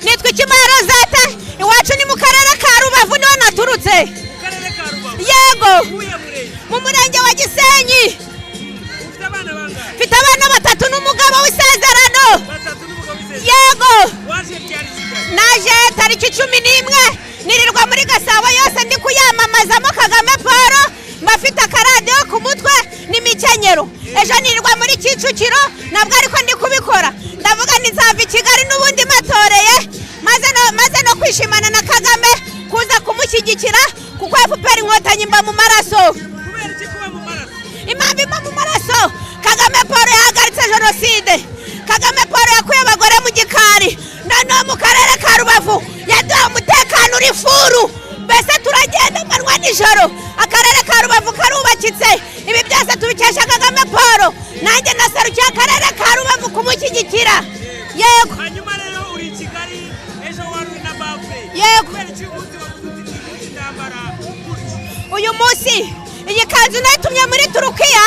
nitwa Ikimara Zata iwacu ni mu karere ka Rubavu niho naturutse yego mu murenge wa Gisenyi mfite abana 3 n'umugabo w'isezerano yego naje tariki 11 nirirwa muri Gasabo yose ndi kuyamamazamo Kagame Paul mbafite akaradiyo ku mutwe n'imikenyero ejo nirirwa muri Kicukiro nabwo ariko ndi kubikora ndavuga nizava i Kigali n'ubundi matoreye maze no kwishimana na Kagame kuza kumushyigikira kuko FPR Inkotanyi mba mu maraso impamvu imba mu maraso Kagame Paul yahagaritse jenoside Kagame Paul yakuye abagore mu gikari noneho mu karere ka Rubavu yaduha umutekano uri furu mbese turagenda amanywa nijoro akarere ka Rubavu karubakitse ibi byose tubikesha Kagame Paul nanjye naserukiye akarere ka Rubavu kumushyigikira yego hanyuma rero uri Kigali ejo wari na bafe yego uyu munsi iyi kanzu natumye muri Turukiya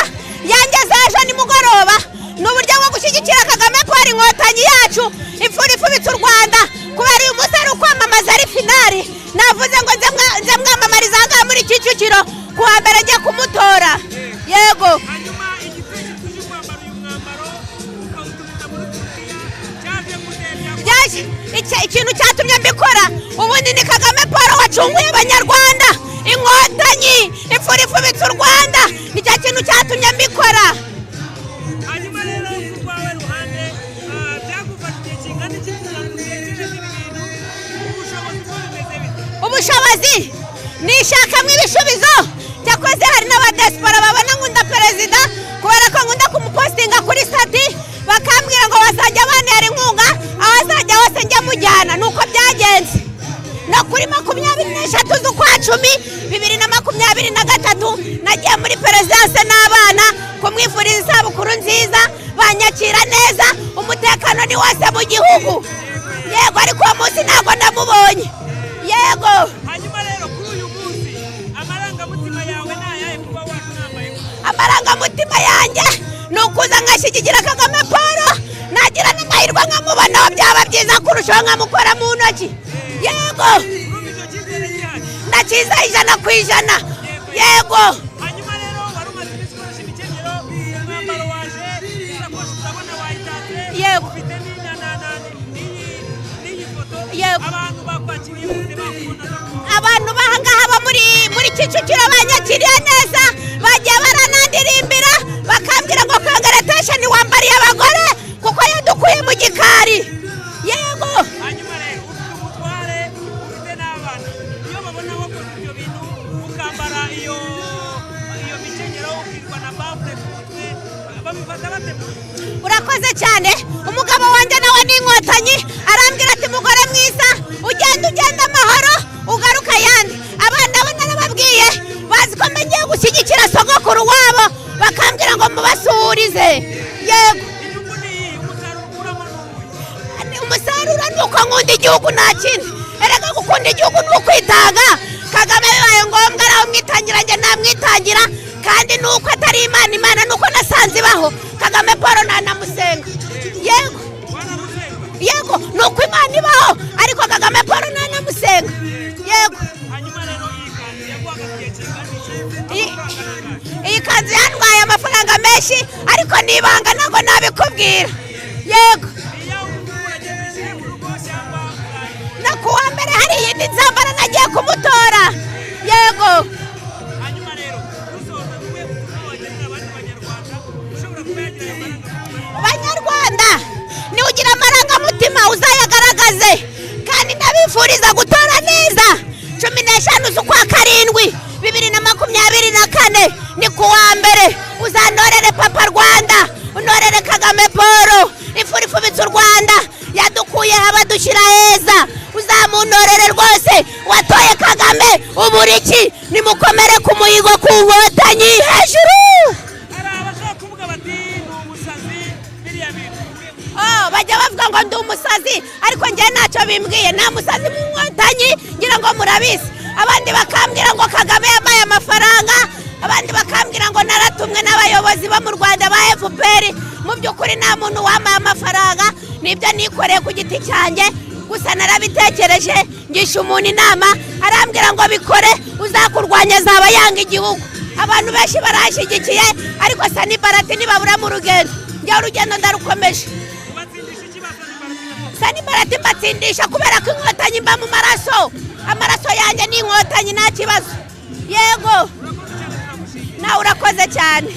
yangeze ejo nimugoroba n'uburyo bwo gushyigikira Kagame Paul Inkotanyi yacu imfura ifubitse u Rwanda kubera uyu munsi ari ukwamamaza ari finali navuze ngo nze mwamamariza aha muri Kicukiro kuwa mbere njye kumutora yego hanyuma igitenge tuje kwambara uyu mwambaro ukawutumira muri Turukiya cyaje kudebya ikintu cyatumye mbikora ubundi ni Kagame Paul wacunguye abanyarwanda Inkotanyi imfura ifubitse u Rwanda nicyo kintu cyatumye mbikora hanyuma rero kurwawe ruhande byagufasha igihe kingana iki kugira ngo utekereze ibintu ubushobozi bwo bimeze bite ubushobozi nishakamo ibisubizo cyakoze hari n'abadesipora babona nkunda perezida kubera ko nkunda kumupostinga kuri stati bakambwira ngo bazajya bantera inkunga aho azajya hose njya mujyana nuko byagenze no kuri 23 z'ukwa 10 2023 nagiye muri perezidanse n'abana kumwifuriza isabukuru nziza banyakira neza umutekano ni wose mu gihugu yego ariko uwo munsi ntabwo namubonye yego hanyuma rero kuri uyu munsi amarangamutima yawe nayahe kuba watunambaye amarangamutima yanjye ni ukuza ngashyigikira Kagame Paul nagira n'amahirwe nkamubonaho byaba byiza kurushaho nkamukora mu ntoki yego ndakiza 100% yego hanyuma rero wari umaze iminsi ukoresha imikenyero umwambaro waje isakoshi turabona wayitatse yego ufite n'iyi foto yego abantu bakwakiriye bose bakubona abantu bahangaha bo muri Kicukiro banyakiriye neza bagiye baranandirimbira bakambwira ngo congratulation wambariye abagore kuko yadukuye mu gikari yego hanyuma rero ufite umutware ufite n'abana iyo babona wakoze ibyo bintu ukambara iyo mikenyero ukirwa na bafure ku mutwe babifata bate urakoze cyane umugabo wanjye nawe ni Inkotanyi arambwira ati mugore mwiza ugenda amahoro ugaruka yandi abana bo narababwiye bazi ko mbagiye gushyigikira sogokuru wabo bakambwira ngo mubasurize yego umusaruro ni uko nkunda igihugu nta kindi erega gukunda igihugu ni ukwitanga Kagame bibaye ngombwa araho mwitangira njye namwitangira kandi ni uko atari imana ni uko nasanze ibaho Kagame Paul nanamusenga yego yego ni uko imana ibaho ariko Kagame Paul nanamusenga yego hanyuma rero iyi kanzu yantwaye amafaranga menshi ariko nibanga ntabwo nabikubwira yego no kuwa mbere hari iyindi nzambara nagiye kumutora yego hanyuma rero usoza uvuye kuba wagenera abandi banyarwanda ushobora kuba yagira banyarwanda niugira amarangamutima uzayagaragaze kandi ndabifuriza gutora neza 15 z'ukwa 7 2024 ni kuwa mbere uzantorere Papa Rwanda unorere Kagame Paul imfura ifubitse u Rwanda yadukuye abadushyira heza uzamuntorere rwose watoye Kagame uburiki nimukomere ku muhigo ku Nkotanyi hejuru kuvuga bati ni umusazi biriya bintu bajya bavuga ngo ndi umusazi ariko njye ntacyo bimbwiye nta musazi mu Nkotanyi ngira ngo murabizi abandi bakambwira ngo Kagame yamaye amafaranga abandi bakambwira ngo naratumwe n'abayobozi bo mu Rwanda ba FPR mu by'ukuri nta muntu wamaye amafaranga nibyo nikoreye ku giti cyanjye gusa narabitekereje ngisha umuntu inama arambwira ngo bikore uzakurwanya azaba yanga igihugu. Abantu benshi barashyigikiye ariko Sanibalati nibabura mu rugendo njye urugendo ndarukomeje. Sanibalati mbatsindisha kubera ko inkotanyi mba mu maraso, amaraso yanjye ni inkotanyi nta kibazo. Yego nawe urakoze cyane.